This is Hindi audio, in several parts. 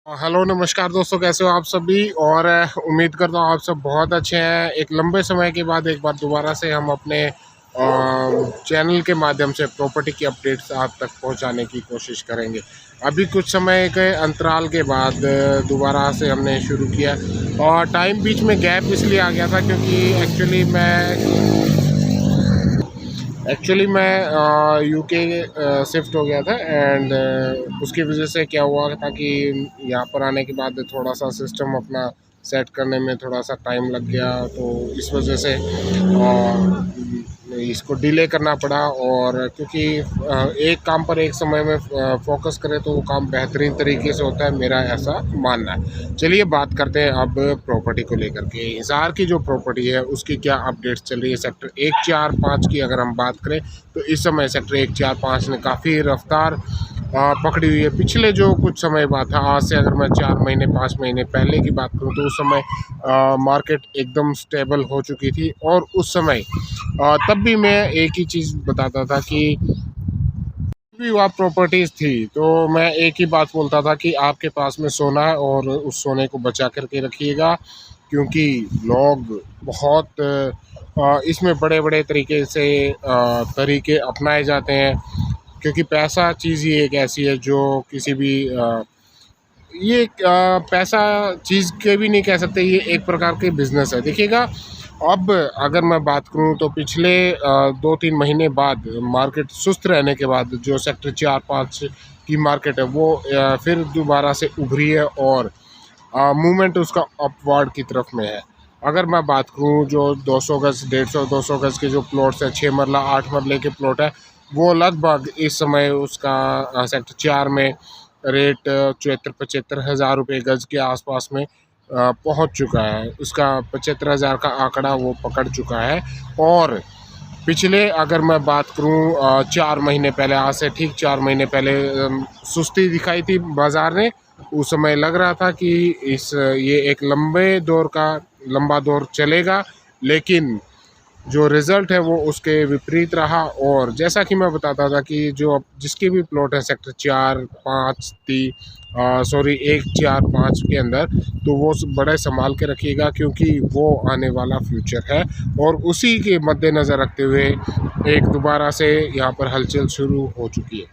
हेलो नमस्कार दोस्तों, कैसे हो आप सभी। और उम्मीद करता हूँ आप सब बहुत अच्छे हैं। एक लंबे समय के बाद एक बार दोबारा से हम अपने चैनल के माध्यम से प्रॉपर्टी की अपडेट्स आप तक पहुंचाने की कोशिश करेंगे। अभी कुछ समय के अंतराल के बाद दोबारा से हमने शुरू किया और टाइम बीच में गैप इसलिए आ गया था क्योंकि एक्चुअली मैं यूके शिफ्ट हो गया था एंड उसकी वजह से क्या हुआ था कि यहाँ पर आने के बाद थोड़ा सा सिस्टम अपना सेट करने में थोड़ा सा टाइम लग गया, तो इस वजह से इसको डिले करना पड़ा। और क्योंकि एक काम पर एक समय में फोकस करें तो वो काम बेहतरीन तरीके से होता है, मेरा ऐसा मानना है। चलिए बात करते हैं अब प्रॉपर्टी को लेकर के। हिसार की जो प्रॉपर्टी है उसकी क्या अपडेट्स चल रही है। सेक्टर 145 की अगर हम बात करें तो इस समय सेक्टर 145 ने काफ़ी रफ्तार पकड़ी हुई है। पिछले जो कुछ समय बाद था, आज से अगर मैं 4 महीने 5 महीने पहले की बात करूं तो उस समय मार्केट एकदम स्टेबल हो चुकी थी। और उस समय तब भी मैं एक ही चीज़ बताता था कि भी वह प्रॉपर्टीज़ थी तो मैं एक ही बात बोलता था कि आपके पास में सोना है और उस सोने को बचा करके रखिएगा, क्योंकि लोग बहुत इसमें बड़े बड़े तरीके से तरीके अपनाए जाते हैं। क्योंकि पैसा चीज़ ही एक ऐसी है जो किसी भी पैसा चीज़ के भी नहीं कह सकते, ये एक प्रकार के बिज़नेस है। देखिएगा, अब अगर मैं बात करूं तो पिछले 2-3 महीने बाद मार्केट सुस्त रहने के बाद जो सेक्टर 4-5 की मार्केट है वो फिर दोबारा से उभरी है और मूवमेंट उसका अपवर्ड की तरफ में है। अगर मैं बात करूं जो 200 गज़ 150 200 गज़ के जो प्लॉट्स हैं, 6 मरला 8 मरले के प्लॉट है, वो लगभग इस समय उसका सेक्टर 4 में रेट 74-75 हज़ार रुपये गज़ के आसपास में पहुंच चुका है। उसका 75 हज़ार का आंकड़ा वो पकड़ चुका है। और पिछले अगर मैं बात करूं 4 महीने पहले, आज से ठीक 4 महीने पहले सुस्ती दिखाई थी बाज़ार ने। उस समय लग रहा था कि ये एक लंबा दौर चलेगा, लेकिन जो रिज़ल्ट है वो उसके विपरीत रहा। और जैसा कि मैं बताता था कि जो जिसके भी प्लॉट है सेक्टर 1-4-5 के अंदर, तो वो बड़े संभाल के रखिएगा, क्योंकि वो आने वाला फ्यूचर है। और उसी के मद्देनज़र रखते हुए एक दोबारा से यहाँ पर हलचल शुरू हो चुकी है।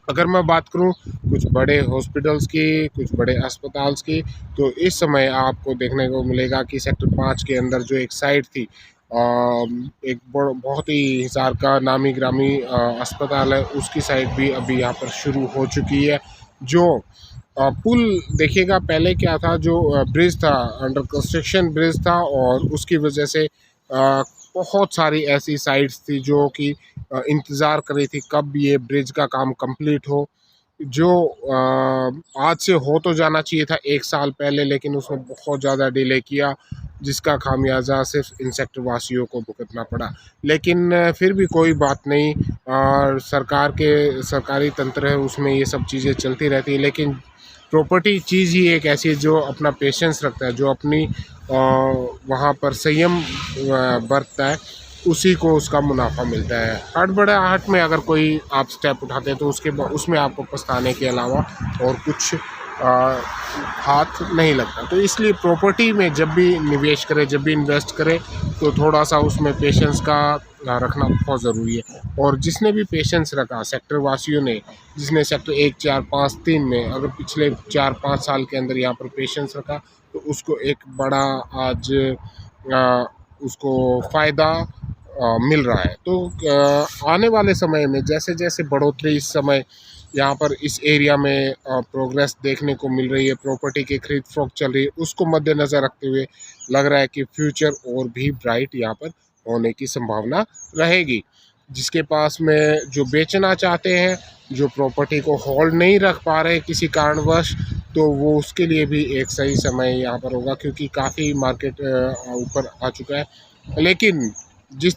अगर मैं बात करूं कुछ बड़े हॉस्पिटल्स की, कुछ बड़े अस्पताल्स की, तो इस समय आपको देखने को मिलेगा कि सेक्टर 5 के अंदर जो एक साइट थी, एक बहुत ही हिसार का नामी ग्रामी अस्पताल है, उसकी साइट भी अभी यहाँ पर शुरू हो चुकी है। जो पुल देखिएगा, पहले क्या था, जो ब्रिज था, अंडर कंस्ट्रक्शन ब्रिज था, और उसकी वजह से बहुत सारी ऐसी साइट्स थी जो कि इंतज़ार कर रही थी कब ये ब्रिज का काम कंप्लीट हो, जो आज से हो तो जाना चाहिए था 1 साल पहले, लेकिन उसने बहुत ज़्यादा डिले किया, जिसका खामियाजा सिर्फ इन सेक्टर वासियों को भुगतना पड़ा। लेकिन फिर भी कोई बात नहीं, और सरकारी तंत्र है उसमें ये सब चीज़ें चलती रहती है। लेकिन प्रॉपर्टी चीज़ ही एक ऐसी है जो अपना पेशेंस रखता है, जो अपनी वहाँ पर संयम बरतता है, उसी को उसका मुनाफा मिलता है। हड़बड़ाहट में अगर कोई आप स्टेप उठाते हैं तो उसमें आपको पछताने के अलावा और कुछ हाथ नहीं लगता। तो इसलिए प्रॉपर्टी में जब भी निवेश करें, जब भी इन्वेस्ट करें, तो थोड़ा सा उसमें पेशेंस का रखना बहुत ज़रूरी है। और जिसने भी पेशेंस रखा, सेक्टर वासियों ने, जिसने सेक्टर 1-4-5-3 में अगर पिछले 4-5 साल के अंदर यहाँ पर पेशेंस रखा, तो उसको एक बड़ा आज उसको फ़ायदा मिल रहा है। तो आने वाले समय में जैसे जैसे बढ़ोतरी इस समय यहाँ पर इस एरिया में प्रोग्रेस देखने को मिल रही है, प्रॉपर्टी की खरीद फरोख्त चल रही है, उसको मद्देनज़र रखते हुए लग रहा है कि फ्यूचर और भी ब्राइट यहाँ पर होने की संभावना रहेगी। जिसके पास में जो बेचना चाहते हैं, जो प्रॉपर्टी को होल्ड नहीं रख पा रहे किसी कारणवश, तो वो उसके लिए भी एक सही समय यहाँ पर होगा, क्योंकि काफ़ी मार्केट ऊपर आ चुका है। लेकिन जिस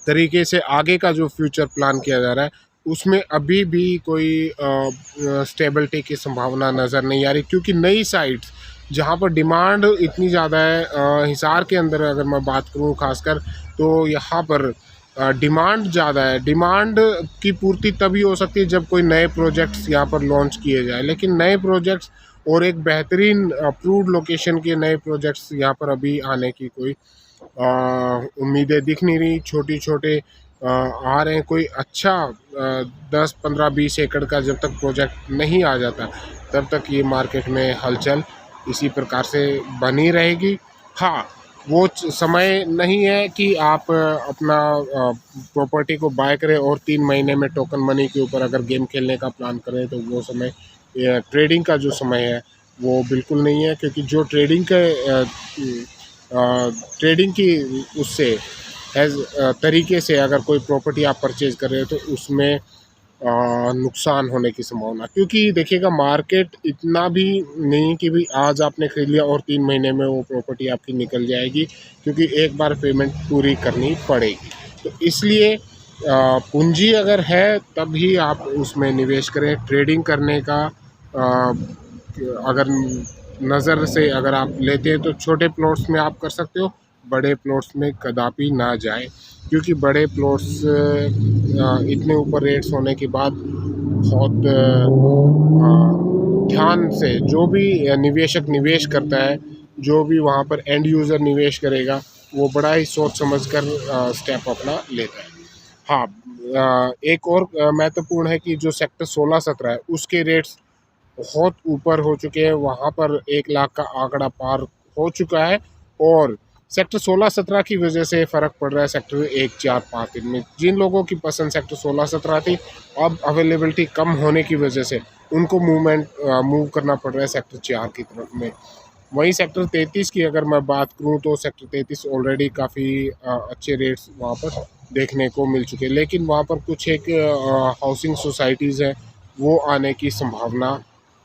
तरीके से आगे का जो फ्यूचर प्लान किया जा रहा है, उसमें अभी भी कोई स्टेबिलिटी की संभावना नज़र नहीं आ रही, क्योंकि नई साइट्स जहाँ पर डिमांड इतनी ज़्यादा है, हिसार के अंदर अगर मैं बात करूँ खासकर, तो यहाँ पर डिमांड ज़्यादा है। डिमांड की पूर्ति तभी हो सकती है जब कोई नए प्रोजेक्ट्स यहाँ पर लॉन्च किए जाए, लेकिन नए प्रोजेक्ट्स और एक बेहतरीन अप्रूव्ड लोकेशन के नए प्रोजेक्ट्स यहाँ पर अभी आने की कोई उम्मीदें दिख नहीं रही। छोटे छोटे आ रहे हैं। कोई अच्छा 10 15 20 एकड़ का जब तक प्रोजेक्ट नहीं आ जाता तब तक ये मार्केट में हलचल इसी प्रकार से बनी रहेगी। हाँ, वो समय नहीं है कि आप अपना प्रॉपर्टी को बाय करें और 3 महीने में टोकन मनी के ऊपर अगर गेम खेलने का प्लान करें, तो वो समय ट्रेडिंग का जो समय है वो बिल्कुल नहीं है। क्योंकि जो ट्रेडिंग की उससे तरीके से अगर कोई प्रॉपर्टी आप परचेज कर रहे हो तो उसमें नुकसान होने की संभावना, क्योंकि देखिएगा मार्केट इतना भी नहीं कि भाई आज आपने खरीद लिया और 3 महीने में वो प्रॉपर्टी आपकी निकल जाएगी, क्योंकि एक बार पेमेंट पूरी करनी पड़ेगी। तो इसलिए पूंजी अगर है तभी आप उसमें निवेश करें। ट्रेडिंग करने का अगर नज़र से अगर आप लेते हैं तो छोटे प्लॉट्स में आप कर सकते हो, बड़े प्लॉट्स में कदापि ना जाए, क्योंकि बड़े प्लॉट्स इतने ऊपर रेट्स होने के बाद बहुत ध्यान से जो भी निवेशक निवेश करता है, जो भी वहाँ पर एंड यूज़र निवेश करेगा, वो बड़ा ही सोच समझ कर स्टेप अपना लेता है। हाँ, एक और महत्वपूर्ण है कि जो सेक्टर 16-17 है उसके रेट्स बहुत ऊपर हो चुके हैं। वहाँ पर 1 लाख का आंकड़ा पार हो चुका है और सेक्टर 16-17 की वजह से फ़र्क पड़ रहा है सेक्टर 1 4 5 3 में। जिन लोगों की पसंद सेक्टर 16-17 थी, अब अवेलेबिलिटी कम होने की वजह से उनको मूव करना पड़ रहा है सेक्टर 4 की तरफ में। वहीं सेक्टर 33 की अगर मैं बात करूं तो सेक्टर 33 ऑलरेडी काफ़ी अच्छे रेट्स वहां पर देखने को मिल चुके हैं, लेकिन वहां पर कुछ एक हाउसिंग सोसाइटीज़ है वो आने की संभावना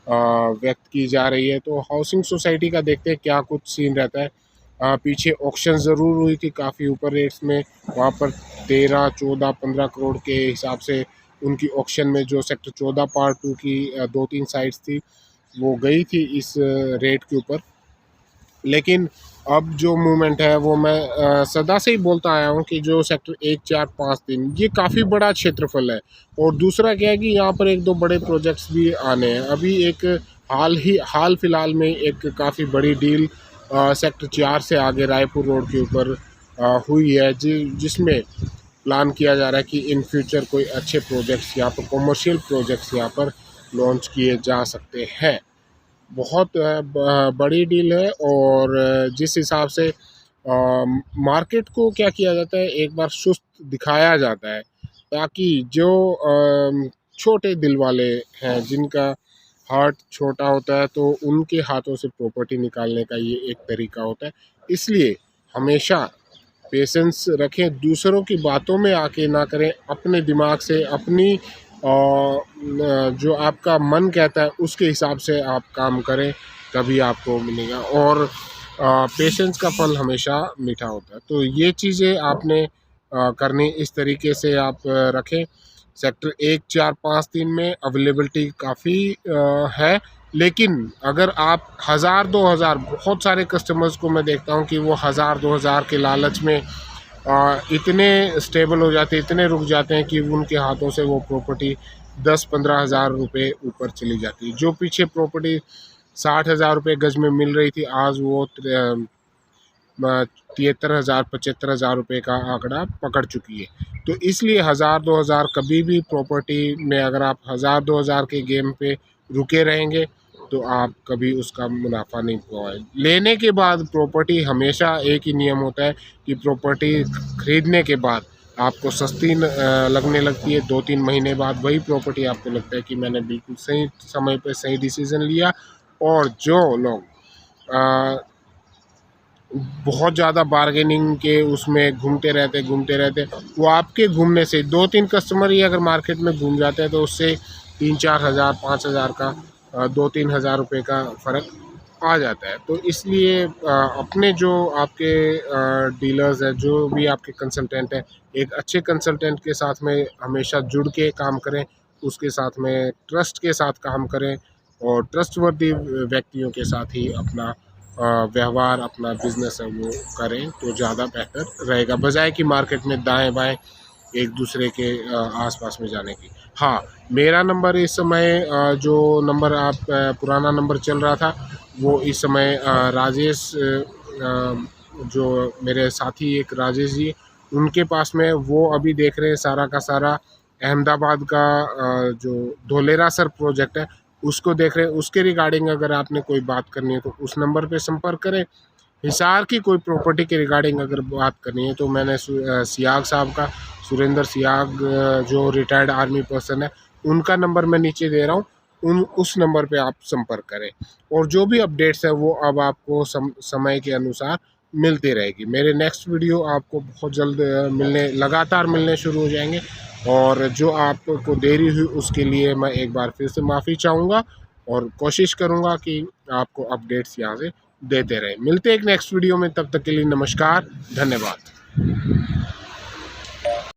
व्यक्त की जा रही है। तो हाउसिंग सोसाइटी का देखते हैं क्या कुछ सीन रहता है। पीछे ऑक्शन ज़रूर हुई थी काफ़ी ऊपर रेट्स में, वहाँ पर 13 14 15 करोड़ के हिसाब से उनकी ऑक्शन में जो सेक्टर 14 पार्ट 2 की 2-3 साइट्स थी वो गई थी इस रेट के ऊपर। लेकिन अब जो मूवमेंट है वो मैं सदा से ही बोलता आया हूँ कि जो सेक्टर 1 4 5 3 ये काफ़ी बड़ा क्षेत्रफल है। और दूसरा क्या है कि यहाँ पर 1-2 बड़े प्रोजेक्ट्स भी आने हैं। अभी एक हाल फिलहाल में एक काफ़ी बड़ी डील सेक्टर 4 से आगे रायपुर रोड के ऊपर हुई है, जिसमें प्लान किया जा रहा है कि इन फ्यूचर कोई अच्छे प्रोजेक्ट्स यहाँ पर कॉमर्शियल प्रोजेक्ट्स यहाँ पर लॉन्च किए जा सकते हैं। बहुत बड़ी डील है। और जिस हिसाब से मार्केट को क्या किया जाता है, एक बार सुस्त दिखाया जाता है ताकि जो छोटे दिल वाले हैं, जिनका हार्ट छोटा होता है, तो उनके हाथों से प्रॉपर्टी निकालने का ये एक तरीका होता है। इसलिए हमेशा पेशेंस रखें, दूसरों की बातों में आके ना करें, अपने दिमाग से अपनी जो आपका मन कहता है उसके हिसाब से आप काम करें, तभी आपको मिलेगा। और पेशेंस का फल हमेशा मीठा होता है। तो ये चीज़ें आपने करनी इस तरीके से आप रखें। सेक्टर 1 4 5 3 में अवेलेबिलिटी काफ़ी है, लेकिन अगर आप 1000-2000, बहुत सारे कस्टमर्स को मैं देखता हूँ कि वो 1000-2000 के लालच में इतने स्टेबल हो जाते हैं, इतने रुक जाते हैं कि उनके हाथों से वो प्रॉपर्टी 10-15 हज़ार रुपये ऊपर चली जाती है। जो पीछे प्रॉपर्टी 60,000 रुपये गज में मिल रही थी, आज वो 73,000 75,000 रुपये का आंकड़ा पकड़ चुकी है। तो इसलिए 1000-2000 कभी भी प्रॉपर्टी में अगर आप 1000-2000 के गेम पे रुके रहेंगे तो आप कभी उसका मुनाफा नहीं पाएंगे। लेने के बाद प्रॉपर्टी हमेशा एक ही नियम होता है कि प्रॉपर्टी खरीदने के बाद आपको सस्ती लगने लगती है, 2-3 महीने बाद वही प्रॉपर्टी आपको लगता है कि मैंने बिल्कुल सही समय पे सही डिसीज़न लिया। और जो लोग बहुत ज़्यादा बार्गेनिंग के उसमें घूमते रहते, वो आपके घूमने से 2-3 कस्टमर ही अगर मार्केट में घूम जाते हैं तो उससे 3-4 हज़ार 5 हज़ार का 2-3 हज़ार रुपये का फ़र्क आ जाता है। तो इसलिए अपने जो आपके डीलर्स हैं, जो भी आपके कंसल्टेंट हैं, एक अच्छे कंसल्टेंट के साथ में हमेशा जुड़ के काम करें, उसके साथ में ट्रस्ट के साथ काम करें और ट्रस्टवर्दी व्यक्तियों के साथ ही अपना व्यवहार अपना बिजनेस है वो करें तो ज़्यादा बेहतर रहेगा, बजाय कि मार्केट में दाएं बाएं एक दूसरे के आसपास में जाने की। हाँ, मेरा नंबर इस समय जो नंबर आप पुराना नंबर चल रहा था वो इस समय राजेश जो मेरे साथी एक राजेश जी उनके पास में, वो अभी देख रहे हैं सारा का सारा अहमदाबाद का जो धोलेरा सर प्रोजेक्ट है उसको देख रहे हैं। उसके रिगार्डिंग अगर आपने कोई बात करनी है तो उस नंबर पे संपर्क करें। हिसार की कोई प्रॉपर्टी के रिगार्डिंग अगर बात करनी है तो मैंने सियाग साहब का, सुरेंद्र सियाग जो रिटायर्ड आर्मी पर्सन है, उनका नंबर मैं नीचे दे रहा हूँ, उस नंबर पे आप संपर्क करें। और जो भी अपडेट्स है वो अब आपको समय के अनुसार मिलती रहेगी। मेरे नेक्स्ट वीडियो आपको बहुत जल्द लगातार मिलने शुरू हो जाएंगे। और जो आपको देरी हुई उसके लिए मैं एक बार फिर से माफ़ी चाहूँगा और कोशिश करूँगा कि आपको अपडेट्स यहाँ से देते रहे। मिलते हैं एक नेक्स्ट वीडियो में, तब तक के लिए नमस्कार, धन्यवाद।